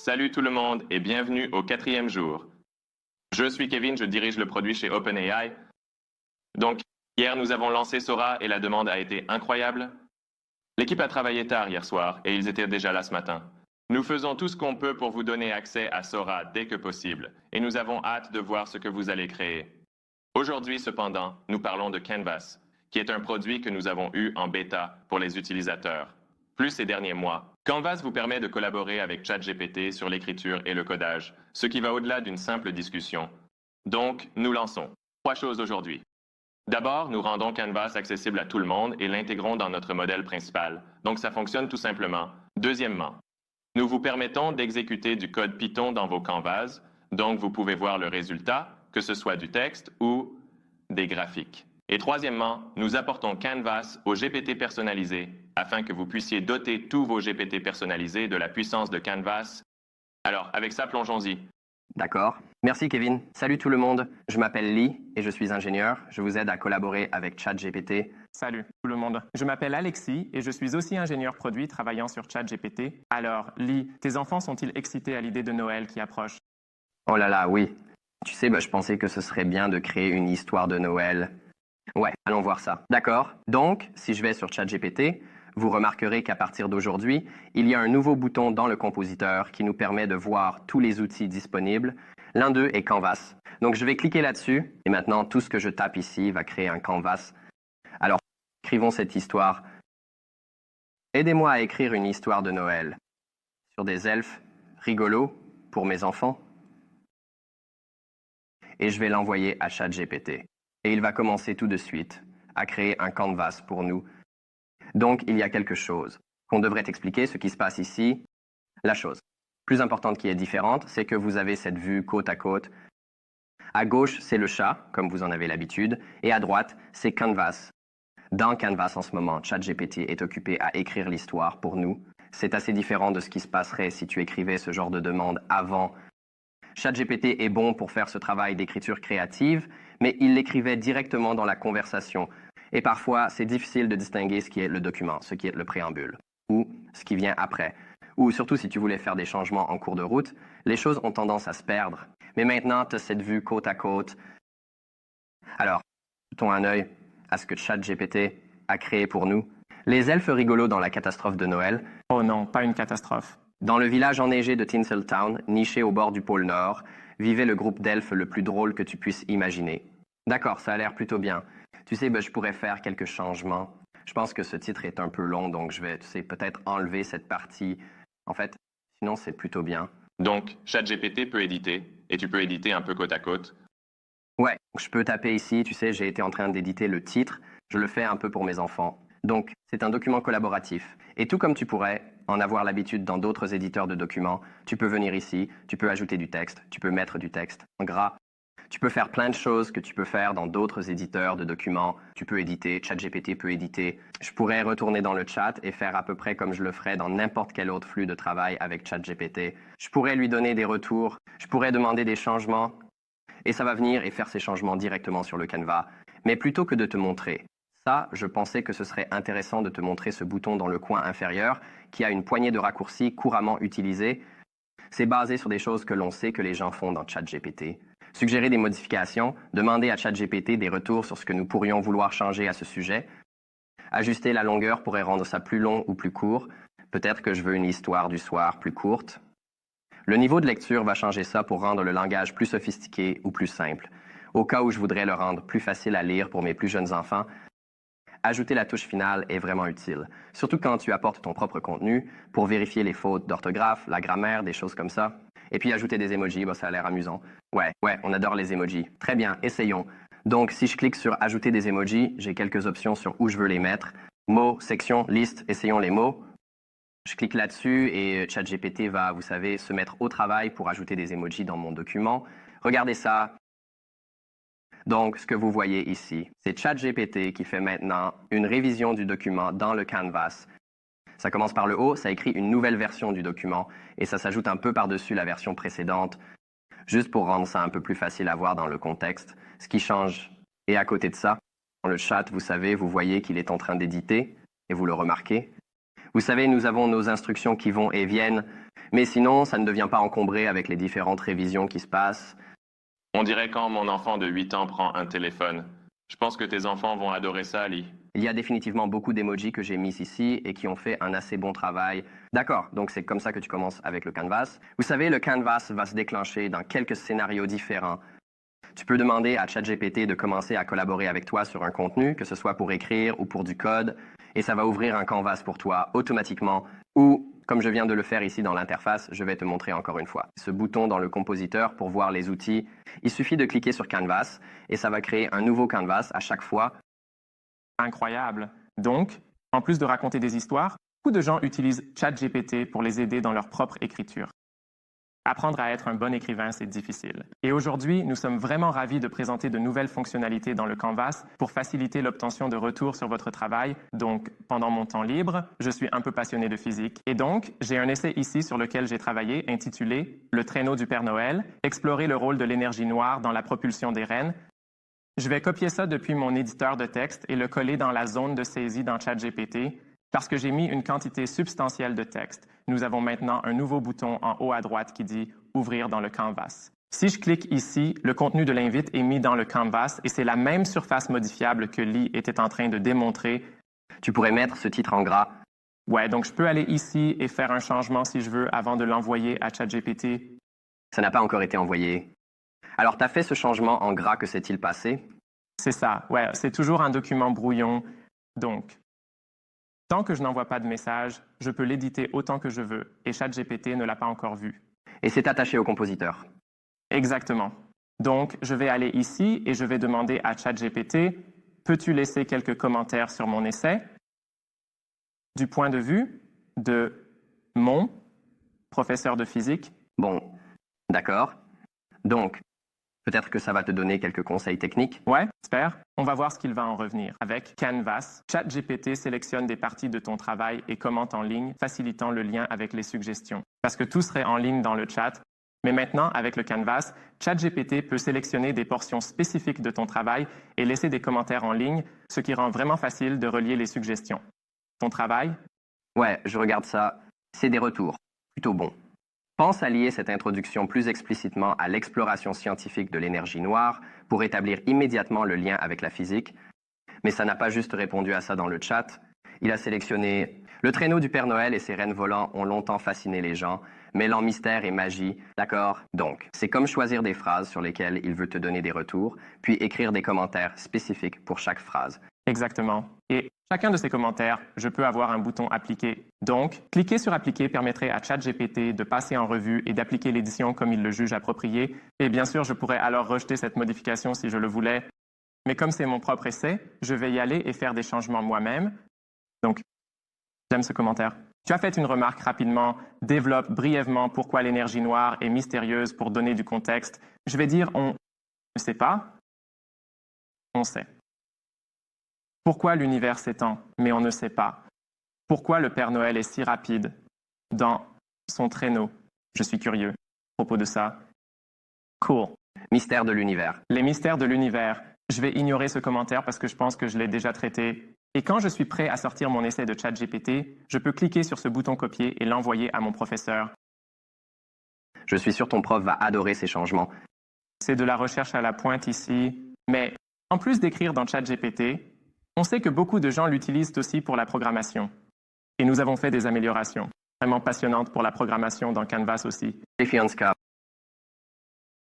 Salut tout le monde et bienvenue au 4e jour. Je suis Kevin, je dirige le produit chez OpenAI. Donc, hier nous avons lancé Sora et la demande a été incroyable. L'équipe a travaillé tard hier soir et ils étaient déjà là ce matin. Nous faisons tout ce qu'on peut pour vous donner accès à Sora dès que possible et nous avons hâte de voir ce que vous allez créer. Aujourd'hui, cependant, nous parlons de Canvas, qui est un produit que nous avons eu en bêta pour les utilisateurs. Plus ces derniers mois, Canvas vous permet de collaborer avec ChatGPT sur l'écriture et le codage, ce qui va au-delà d'une simple discussion. Donc, nous lançons 3 choses aujourd'hui. D'abord, nous rendons Canvas accessible à tout le monde et l'intégrons dans notre modèle principal. Donc, ça fonctionne tout simplement. Deuxièmement, nous vous permettons d'exécuter du code Python dans vos Canvas, donc vous pouvez voir le résultat, que ce soit du texte ou des graphiques. Et troisièmement, nous apportons Canvas aux GPT personnalisés afin que vous puissiez doter tous vos GPT personnalisés de la puissance de Canvas. Alors, avec ça, plongeons-y. D'accord. Merci Kevin. Salut tout le monde. Je m'appelle Lee et je suis ingénieur. Je vous aide à collaborer avec ChatGPT. Salut tout le monde. Je m'appelle Alexis et je suis aussi ingénieur produit travaillant sur ChatGPT. Alors, Lee, tes enfants sont-ils excités à l'idée de Noël qui approche? Oh là là, oui. Tu sais, je pensais que ce serait bien de créer une histoire de Noël. Ouais, allons voir ça. D'accord. Donc, si je vais sur ChatGPT, vous remarquerez qu'à partir d'aujourd'hui, il y a un nouveau bouton dans le compositeur qui nous permet de voir tous les outils disponibles. L'un d'eux est Canvas. Donc, je vais cliquer là-dessus et maintenant, tout ce que je tape ici va créer un Canvas. Alors, écrivons cette histoire. Aidez-moi à écrire une histoire de Noël sur des elfes rigolos pour mes enfants. Et je vais l'envoyer à ChatGPT. Et il va commencer tout de suite à créer un canvas pour nous. Donc, il y a quelque chose qu'on devrait expliquer, ce qui se passe ici. La chose plus importante qui est différente, c'est que vous avez cette vue côte à côte. À gauche, c'est le chat, comme vous en avez l'habitude, et à droite, c'est Canvas. Dans Canvas en ce moment, ChatGPT est occupé à écrire l'histoire pour nous. C'est assez différent de ce qui se passerait si tu écrivais ce genre de demande avant. ChatGPT est bon pour faire ce travail d'écriture créative, mais il l'écrivait directement dans la conversation. Et parfois, c'est difficile de distinguer ce qui est le document, ce qui est le préambule, ou ce qui vient après. Ou surtout si tu voulais faire des changements en cours de route, les choses ont tendance à se perdre. Mais maintenant, tu as cette vue côte à côte. Alors, jetons un œil à ce que ChatGPT a créé pour nous. Les elfes rigolos dans la catastrophe de Noël. Oh non, pas une catastrophe. Dans le village enneigé de Tinseltown, niché au bord du pôle Nord, vivait le groupe d'elfes le plus drôle que tu puisses imaginer. D'accord, ça a l'air plutôt bien. Tu sais, je pourrais faire quelques changements. Je pense que ce titre est un peu long, donc je vais, peut-être enlever cette partie. En fait, sinon c'est plutôt bien. Donc, ChatGPT peut éditer, et tu peux éditer un peu côte à côte. Ouais, je peux taper ici, tu sais, j'ai été en train d'éditer le titre. Je le fais un peu pour mes enfants. Donc, c'est un document collaboratif. Et tout comme tu pourrais en avoir l'habitude dans d'autres éditeurs de documents, tu peux venir ici, tu peux ajouter du texte, tu peux mettre du texte en gras. Tu peux faire plein de choses que tu peux faire dans d'autres éditeurs de documents. Tu peux éditer, ChatGPT peut éditer. Je pourrais retourner dans le chat et faire à peu près comme je le ferais dans n'importe quel autre flux de travail avec ChatGPT. Je pourrais lui donner des retours, je pourrais demander des changements, et ça va venir et faire ces changements directement sur le Canva. Mais plutôt que de te montrer ça, je pensais que ce serait intéressant de te montrer ce bouton dans le coin inférieur qui a une poignée de raccourcis couramment utilisés. C'est basé sur des choses que l'on sait que les gens font dans ChatGPT. Suggérer des modifications, demander à ChatGPT des retours sur ce que nous pourrions vouloir changer à ce sujet. Ajuster la longueur pourrait rendre ça plus long ou plus court. Peut-être que je veux une histoire du soir plus courte. Le niveau de lecture va changer ça pour rendre le langage plus sophistiqué ou plus simple. Au cas où je voudrais le rendre plus facile à lire pour mes plus jeunes enfants, ajouter la touche finale est vraiment utile, surtout quand tu apportes ton propre contenu pour vérifier les fautes d'orthographe, la grammaire, des choses comme ça. Et puis ajouter des emojis, ça a l'air amusant. Ouais, on adore les emojis. Très bien, essayons. Donc, si je clique sur ajouter des emojis, j'ai quelques options sur où je veux les mettre. Mots, section, liste, essayons les mots. Je clique là-dessus et ChatGPT va, vous savez, se mettre au travail pour ajouter des emojis dans mon document. Regardez ça. Donc, ce que vous voyez ici, c'est ChatGPT qui fait maintenant une révision du document dans le Canvas. Ça commence par le haut, ça écrit une nouvelle version du document et ça s'ajoute un peu par-dessus la version précédente, juste pour rendre ça un peu plus facile à voir dans le contexte. Ce qui change. Et à côté de ça, dans le chat, vous savez, vous voyez qu'il est en train d'éditer et vous le remarquez. Vous savez, nous avons nos instructions qui vont et viennent, mais sinon, ça ne devient pas encombré avec les différentes révisions qui se passent. On dirait quand mon enfant de 8 ans prend un téléphone. Je pense que tes enfants vont adorer ça, Lee. Il y a définitivement beaucoup d'emojis que j'ai mis ici et qui ont fait un assez bon travail. D'accord, donc c'est comme ça que tu commences avec le Canvas. Vous savez, le Canvas va se déclencher dans quelques scénarios différents. Tu peux demander à ChatGPT de commencer à collaborer avec toi sur un contenu, que ce soit pour écrire ou pour du code, et ça va ouvrir un Canvas pour toi automatiquement, ou, comme je viens de le faire ici dans l'interface, je vais te montrer encore une fois. Ce bouton dans le compositeur pour voir les outils, il suffit de cliquer sur Canvas, et ça va créer un nouveau Canvas à chaque fois. Incroyable. Donc, en plus de raconter des histoires, beaucoup de gens utilisent ChatGPT pour les aider dans leur propre écriture. Apprendre à être un bon écrivain, c'est difficile. Et aujourd'hui, nous sommes vraiment ravis de présenter de nouvelles fonctionnalités dans le Canvas pour faciliter l'obtention de retours sur votre travail. Donc, pendant mon temps libre, je suis un peu passionné de physique. Et donc, j'ai un essai ici sur lequel j'ai travaillé intitulé « Le traîneau du Père Noël, explorer le rôle de l'énergie noire dans la propulsion des rennes ». Je vais copier ça depuis mon éditeur de texte et le coller dans la zone de saisie dans ChatGPT parce que j'ai mis une quantité substantielle de texte. Nous avons maintenant un nouveau bouton en haut à droite qui dit « Ouvrir dans le Canvas ». Si je clique ici, le contenu de l'invite est mis dans le Canvas et c'est la même surface modifiable que Lee était en train de démontrer. Tu pourrais mettre ce titre en gras. Ouais, donc je peux aller ici et faire un changement si je veux avant de l'envoyer à ChatGPT. Ça n'a pas encore été envoyé. Alors, tu as fait ce changement en gras, que s'est-il passé? C'est ça, ouais, c'est toujours un document brouillon. Donc, tant que je n'envoie pas de message, je peux l'éditer autant que je veux et ChatGPT ne l'a pas encore vu. Et c'est attaché au compositeur. Exactement. Donc, je vais aller ici et je vais demander à ChatGPT « Peux-tu laisser quelques commentaires sur mon essai ?» du point de vue de mon professeur de physique. Bon, d'accord. Donc, peut-être que ça va te donner quelques conseils techniques. Ouais, j'espère. On va voir ce qu'il va en revenir. Avec Canvas, ChatGPT sélectionne des parties de ton travail et commente en ligne, facilitant le lien avec les suggestions. Parce que tout serait en ligne dans le chat. Mais maintenant, avec le Canvas, ChatGPT peut sélectionner des portions spécifiques de ton travail et laisser des commentaires en ligne, ce qui rend vraiment facile de relier les suggestions. Ton travail? Ouais, je regarde ça. C'est des retours. Plutôt bon. Pense à lier cette introduction plus explicitement à l'exploration scientifique de l'énergie noire pour établir immédiatement le lien avec la physique. Mais ça n'a pas juste répondu à ça dans le chat. Il a sélectionné « Le traîneau du Père Noël et ses rennes volants ont longtemps fasciné les gens, mêlant mystère et magie. » D'accord? Donc, c'est comme choisir des phrases sur lesquelles il veut te donner des retours, puis écrire des commentaires spécifiques pour chaque phrase. Exactement. Et chacun de ces commentaires, je peux avoir un bouton « Appliquer ». Donc, cliquer sur « Appliquer » permettrait à ChatGPT de passer en revue et d'appliquer l'édition comme il le juge approprié. Et bien sûr, je pourrais alors rejeter cette modification si je le voulais. Mais comme c'est mon propre essai, je vais y aller et faire des changements moi-même. Donc, j'aime ce commentaire. Tu as fait une remarque rapidement. Développe brièvement pourquoi l'énergie noire est mystérieuse pour donner du contexte. Je vais dire « On ne sait pas ». On sait. Pourquoi l'univers s'étend, mais on ne sait pas? Pourquoi le Père Noël est si rapide dans son traîneau? Je suis curieux à propos de ça. Cool. Mystère de l'univers. Les mystères de l'univers. Je vais ignorer ce commentaire parce que je pense que je l'ai déjà traité. Et quand je suis prêt à sortir mon essai de ChatGPT, je peux cliquer sur ce bouton copier et l'envoyer à mon professeur. Je suis sûr ton prof va adorer ces changements. C'est de la recherche à la pointe ici. Mais en plus d'écrire dans ChatGPT, on sait que beaucoup de gens l'utilisent aussi pour la programmation. Et nous avons fait des améliorations vraiment passionnantes pour la programmation dans Canvas aussi.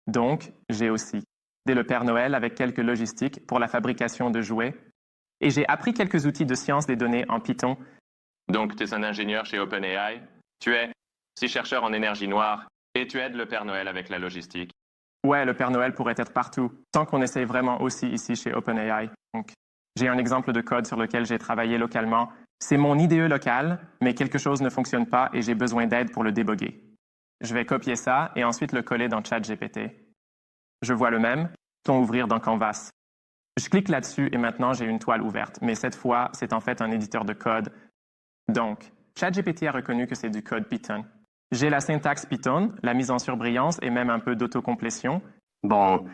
Donc, j'ai aussi aidé le Père Noël avec quelques logistiques pour la fabrication de jouets. Et j'ai appris quelques outils de science des données en Python. Donc, tu es un ingénieur chez OpenAI. Tu es aussi chercheur en énergie noire et tu aides le Père Noël avec la logistique. Ouais, le Père Noël pourrait être partout, tant qu'on essaye vraiment aussi ici chez OpenAI. Donc, j'ai un exemple de code sur lequel j'ai travaillé localement. C'est mon IDE local, mais quelque chose ne fonctionne pas et j'ai besoin d'aide pour le débugger. Je vais copier ça et ensuite le coller dans ChatGPT. Je vois le même, bouton ouvrir dans Canvas. Je clique là-dessus et maintenant j'ai une toile ouverte, mais cette fois, c'est en fait un éditeur de code. Donc, ChatGPT a reconnu que c'est du code Python. J'ai la syntaxe Python, la mise en surbrillance et même un peu d'autocomplétion. Bon.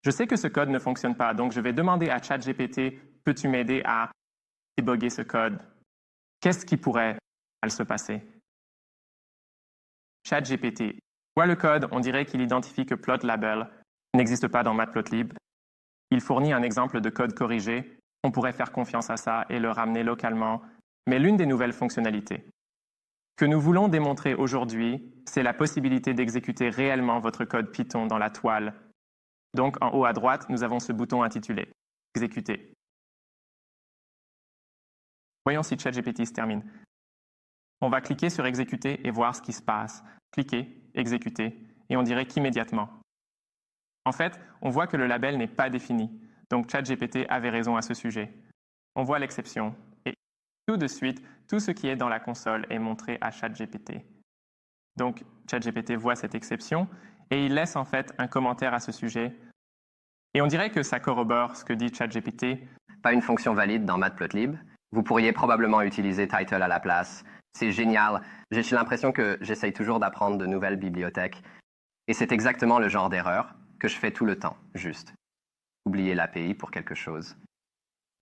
Je sais que ce code ne fonctionne pas, donc je vais demander à ChatGPT « Peux-tu m'aider à débugger ce code ?» Qu'est-ce qui pourrait mal se passer? ChatGPT voit le code, on dirait qu'il identifie que plot label n'existe pas dans Matplotlib. Il fournit un exemple de code corrigé. On pourrait faire confiance à ça et le ramener localement. Mais l'une des nouvelles fonctionnalités que nous voulons démontrer aujourd'hui, c'est la possibilité d'exécuter réellement votre code Python dans la toile. Donc, en haut à droite, nous avons ce bouton intitulé « Exécuter ». Voyons si ChatGPT se termine. On va cliquer sur « Exécuter » et voir ce qui se passe. Cliquer, exécuter, et on dirait qu'immédiatement. En fait, on voit que le label n'est pas défini, donc ChatGPT avait raison à ce sujet. On voit l'exception, et tout de suite, tout ce qui est dans la console est montré à ChatGPT. Donc, ChatGPT voit cette exception, et il laisse en fait un commentaire à ce sujet. Et on dirait que ça corrobore ce que dit ChatGPT. Pas une fonction valide dans Matplotlib. Vous pourriez probablement utiliser title à la place. C'est génial. J'ai l'impression que j'essaye toujours d'apprendre de nouvelles bibliothèques. Et c'est exactement le genre d'erreur que je fais tout le temps, juste. Oublier l'API pour quelque chose.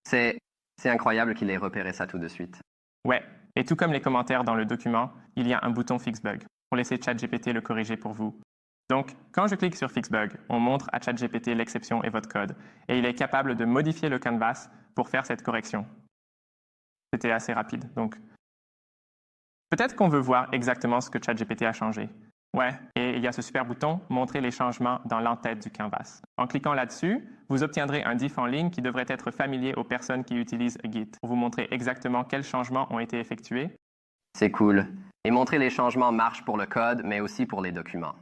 C'est incroyable qu'il ait repéré ça tout de suite. Ouais, et tout comme les commentaires dans le document, il y a un bouton Fixbug pour laisser ChatGPT le corriger pour vous. Donc, quand je clique sur Fixbug, on montre à ChatGPT l'exception et votre code, et il est capable de modifier le canvas pour faire cette correction. C'était assez rapide, donc. Peut-être qu'on veut voir exactement ce que ChatGPT a changé. Ouais, et il y a ce super bouton « Montrer les changements dans l'entête du canvas ». En cliquant là-dessus, vous obtiendrez un diff en ligne qui devrait être familier aux personnes qui utilisent Git pour vous montrer exactement quels changements ont été effectués. C'est cool. Et montrer les changements marche pour le code, mais aussi pour les documents.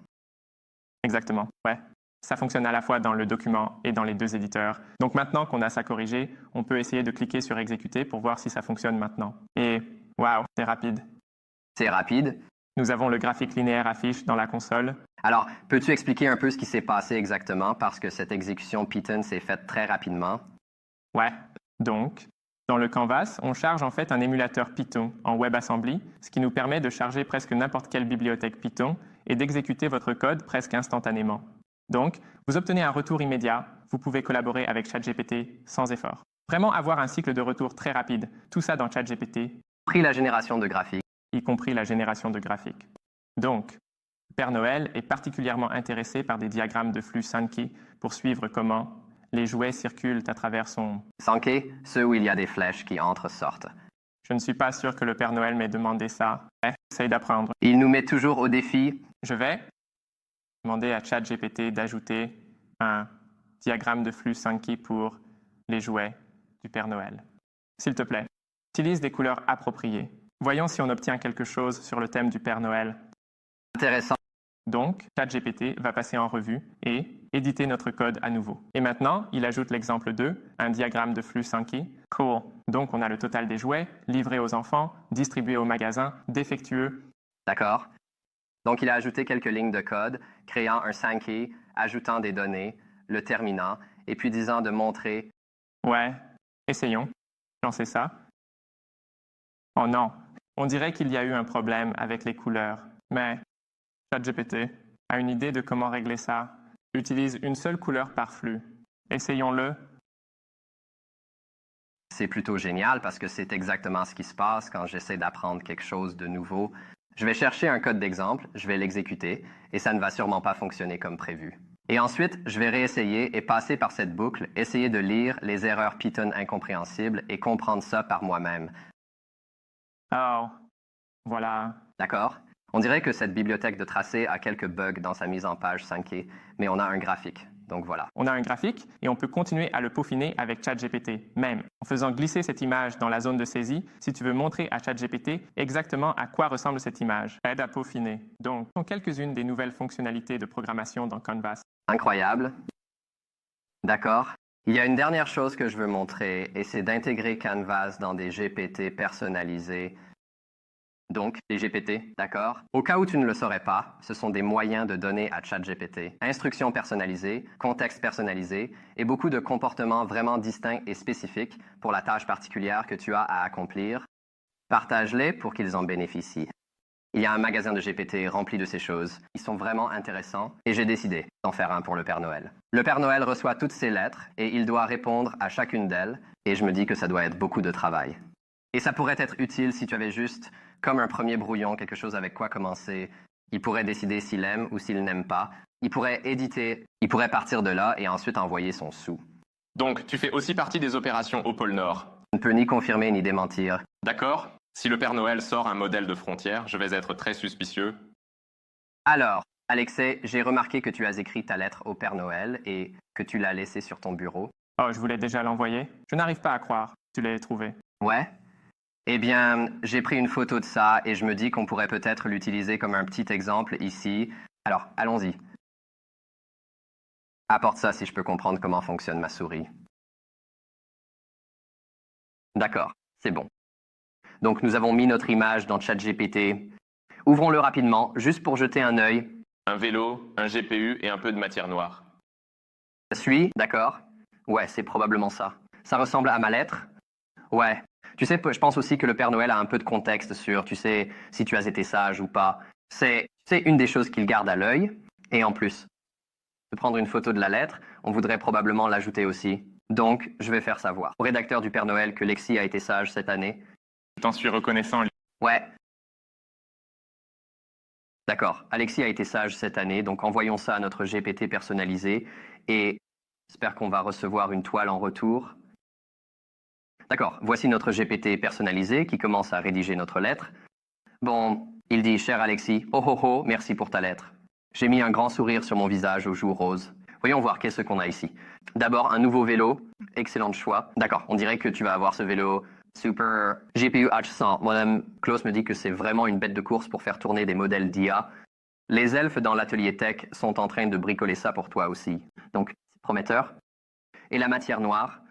Exactement, ouais. Ça fonctionne à la fois dans le document et dans les deux éditeurs. Donc maintenant qu'on a ça corrigé, on peut essayer de cliquer sur « Exécuter » pour voir si ça fonctionne maintenant. Et waouh, c'est rapide. C'est rapide. Nous avons le graphique linéaire affiche dans la console. Alors, peux-tu expliquer un peu ce qui s'est passé exactement parce que cette exécution Python s'est faite très rapidement? Ouais, donc, dans le canvas, on charge en fait un émulateur Python en WebAssembly, ce qui nous permet de charger presque n'importe quelle bibliothèque Python et d'exécuter votre code presque instantanément. Donc, vous obtenez un retour immédiat, vous pouvez collaborer avec ChatGPT sans effort. Vraiment avoir un cycle de retour très rapide, tout ça dans ChatGPT. Pris la génération de graphiques. Y compris la génération de graphiques. Donc, Père Noël est particulièrement intéressé par des diagrammes de flux Sankey pour suivre comment les jouets circulent à travers son... Sankey, ceux où il y a des flèches qui entrent-sortent. Je ne suis pas sûr que le Père Noël m'ait demandé ça. Essaye d'apprendre. Il nous met toujours au défi. Je vais demander à ChatGPT d'ajouter un diagramme de flux Sankey pour les jouets du Père Noël. S'il te plaît, utilise des couleurs appropriées. Voyons si on obtient quelque chose sur le thème du Père Noël. Intéressant. Donc, ChatGPT va passer en revue et éditer notre code à nouveau. Et maintenant, il ajoute l'exemple 2, un diagramme de flux Sankey. Cool. Donc, on a le total des jouets, livrés aux enfants, distribués au magasin, défectueux. D'accord. Donc, il a ajouté quelques lignes de code, créant un Sankey, ajoutant des données, le terminant, et puis disant de montrer... Ouais, essayons. Lancer ça. Oh non, on dirait qu'il y a eu un problème avec les couleurs, mais ChatGPT a une idée de comment régler ça. Utilise une seule couleur par flux. Essayons-le. C'est plutôt génial parce que c'est exactement ce qui se passe quand j'essaie d'apprendre quelque chose de nouveau. Je vais chercher un code d'exemple, je vais l'exécuter, et ça ne va sûrement pas fonctionner comme prévu. Et ensuite, je vais réessayer et passer par cette boucle, essayer de lire les erreurs Python incompréhensibles et comprendre ça par moi-même. Oh, voilà. D'accord. On dirait que cette bibliothèque de tracé a quelques bugs dans sa mise en page Sankey, mais on a un graphique. Donc voilà. On a un graphique et on peut continuer à le peaufiner avec ChatGPT, même en faisant glisser cette image dans la zone de saisie si tu veux montrer à ChatGPT exactement à quoi ressemble cette image. Aide à peaufiner. Donc, ce sont quelques-unes des nouvelles fonctionnalités de programmation dans Canvas. Incroyable. D'accord. Il y a une dernière chose que je veux montrer, et c'est d'intégrer Canvas dans des GPT personnalisés. Donc, les GPT, d'accord? Au cas où tu ne le saurais pas, ce sont des moyens de donner à ChatGPT instructions personnalisées, contexte personnalisé et beaucoup de comportements vraiment distincts et spécifiques pour la tâche particulière que tu as à accomplir. Partage-les pour qu'ils en bénéficient. Il y a un magasin de GPT rempli de ces choses. Ils sont vraiment intéressants et j'ai décidé d'en faire un pour le Père Noël. Le Père Noël reçoit toutes ces lettres et il doit répondre à chacune d'elles et je me dis que ça doit être beaucoup de travail. Et ça pourrait être utile si tu avais juste, comme un premier brouillon, quelque chose avec quoi commencer. Il pourrait décider s'il aime ou s'il n'aime pas. Il pourrait éditer, il pourrait partir de là et ensuite envoyer son sou. Donc, tu fais aussi partie des opérations au pôle Nord. Je ne peux ni confirmer ni démentir. D'accord? Si le Père Noël sort un modèle de frontière, je vais être très suspicieux. Alors, Alexei, j'ai remarqué que tu as écrit ta lettre au Père Noël et que tu l'as laissée sur ton bureau. Oh, je voulais déjà l'envoyer. Je n'arrive pas à croire que tu l'aies trouvé. Ouais? Eh bien, j'ai pris une photo de ça et je me dis qu'on pourrait peut-être l'utiliser comme un petit exemple ici. Alors, allons-y. Apporte ça si je peux comprendre comment fonctionne ma souris. D'accord, c'est bon. Donc, nous avons mis notre image dans ChatGPT. Ouvrons-le rapidement, juste pour jeter un œil. Un vélo, un GPU et un peu de matière noire. Ça suit, d'accord? Ouais, c'est probablement ça. Ça ressemble à ma lettre? Ouais. Tu sais, je pense aussi que le Père Noël a un peu de contexte sur, tu sais, si tu as été sage ou pas. C'est une des choses qu'il garde à l'œil. Et en plus, de prendre une photo de la lettre, on voudrait probablement l'ajouter aussi. Donc, je vais faire savoir au rédacteur du Père Noël que Lexi a été sage cette année. Je t'en suis reconnaissant. Ouais. D'accord, Alexis a été sage cette année, donc envoyons ça à notre GPT personnalisé et j'espère qu'on va recevoir une toile en retour. D'accord, voici notre GPT personnalisé qui commence à rédiger notre lettre. Bon, il dit « Cher Alexis, oh oh oh, merci pour ta lettre. J'ai mis un grand sourire sur mon visage aux joues roses. Voyons voir qu'est-ce qu'on a ici. D'abord, un nouveau vélo. Excellent choix. D'accord, on dirait que tu vas avoir ce vélo super GPU H100. Moi-même, Klaus me dit que c'est vraiment une bête de course pour faire tourner des modèles d'IA. Les elfes dans l'atelier tech sont en train de bricoler ça pour toi aussi. Donc, c'est prometteur. Et la matière noire,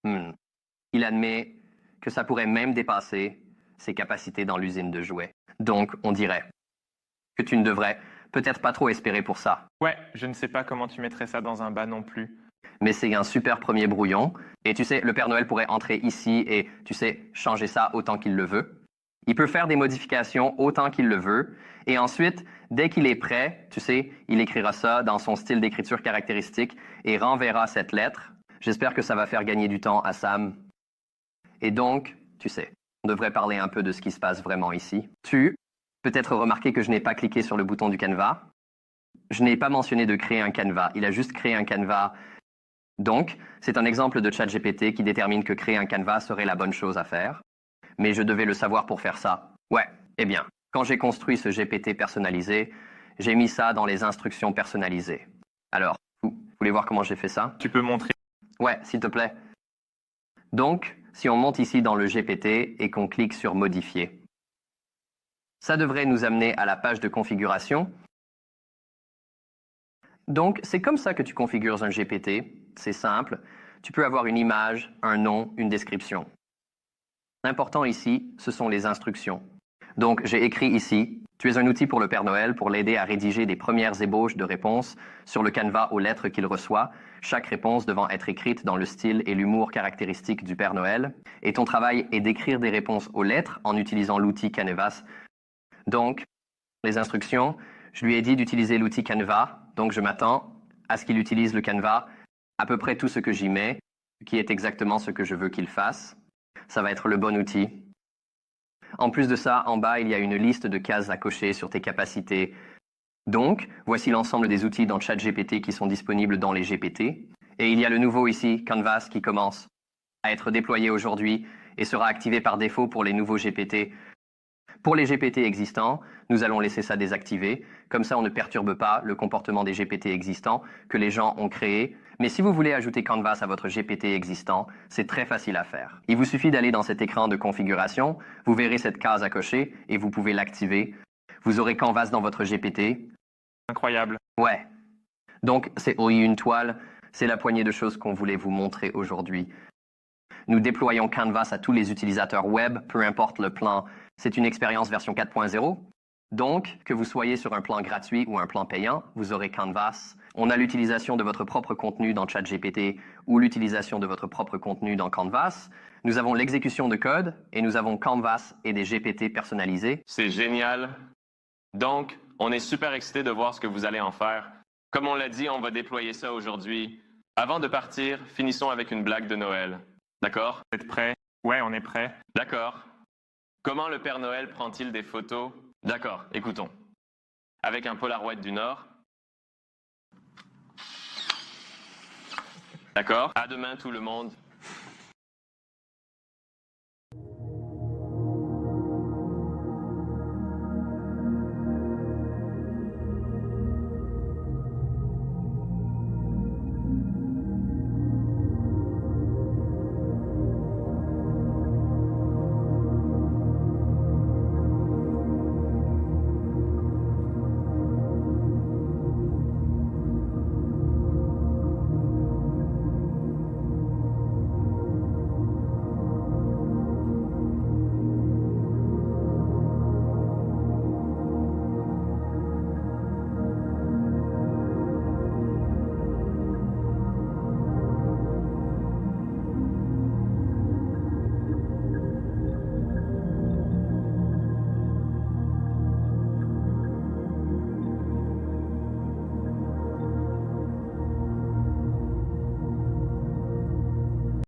il admet que ça pourrait même dépasser ses capacités dans l'usine de jouets. Donc, on dirait que tu ne devrais peut-être pas trop espérer pour ça. Ouais, je ne sais pas comment tu mettrais ça dans un bas non plus. Mais c'est un super premier brouillon. Et tu sais, le Père Noël pourrait entrer ici et, tu sais, changer ça autant qu'il le veut. Il peut faire des modifications autant qu'il le veut. Et ensuite, dès qu'il est prêt, tu sais, il écrira ça dans son style d'écriture caractéristique et renverra cette lettre. J'espère que ça va faire gagner du temps à Sam. Et donc, tu sais, on devrait parler un peu de ce qui se passe vraiment ici. Tu peut-être remarqué que je n'ai pas cliqué sur le bouton du canevas. Je n'ai pas mentionné de créer un canevas. Il a juste créé un canevas. Donc, c'est un exemple de ChatGPT qui détermine que créer un canevas serait la bonne chose à faire. Mais je devais le savoir pour faire ça. Ouais, eh bien, quand j'ai construit ce GPT personnalisé, j'ai mis ça dans les instructions personnalisées. Alors, vous voulez voir comment j'ai fait ça? Tu peux montrer? Ouais, s'il te plaît. Donc, si on monte ici dans le GPT et qu'on clique sur Modifier, ça devrait nous amener à la page de configuration. Donc, c'est comme ça que tu configures un GPT. C'est simple. Tu peux avoir une image, un nom, une description. L'important ici, ce sont les instructions. Donc, j'ai écrit ici, tu es un outil pour le Père Noël pour l'aider à rédiger des premières ébauches de réponses sur le canevas aux lettres qu'il reçoit, chaque réponse devant être écrite dans le style et l'humour caractéristiques du Père Noël. Et ton travail est d'écrire des réponses aux lettres en utilisant l'outil Canvas. Donc, les instructions, je lui ai dit d'utiliser l'outil Canva, donc je m'attends à ce qu'il utilise le Canva, à peu près tout ce que j'y mets, qui est exactement ce que je veux qu'il fasse. Ça va être le bon outil. En plus de ça, en bas, il y a une liste de cases à cocher sur tes capacités. Donc, voici l'ensemble des outils dans ChatGPT qui sont disponibles dans les GPT. Et il y a le nouveau ici, Canvas, qui commence à être déployé aujourd'hui et sera activé par défaut pour les nouveaux GPT. Pour les GPT existants, nous allons laisser ça désactivé. Comme ça, on ne perturbe pas le comportement des GPT existants que les gens ont créés. Mais si vous voulez ajouter Canvas à votre GPT existant, c'est très facile à faire. Il vous suffit d'aller dans cet écran de configuration, vous verrez cette case à cocher et vous pouvez l'activer. Vous aurez Canvas dans votre GPT. Incroyable. Ouais. Donc, c'est oui, une toile. C'est la poignée de choses qu'on voulait vous montrer aujourd'hui. Nous déployons Canvas à tous les utilisateurs web, peu importe le plan. C'est une expérience version 4.0. Donc, que vous soyez sur un plan gratuit ou un plan payant, vous aurez Canvas. On a l'utilisation de votre propre contenu dans ChatGPT ou l'utilisation de votre propre contenu dans Canvas. Nous avons l'exécution de code et nous avons Canvas et des GPT personnalisés. C'est génial. Donc, on est super excités de voir ce que vous allez en faire. Comme on l'a dit, on va déployer ça aujourd'hui. Avant de partir, finissons avec une blague de Noël. D'accord? Vous êtes prêts? Ouais, on est prêt. D'accord. Comment le Père Noël prend-il des photos? D'accord, écoutons. Avec un Polaroid du Nord. D'accord. À demain tout le monde.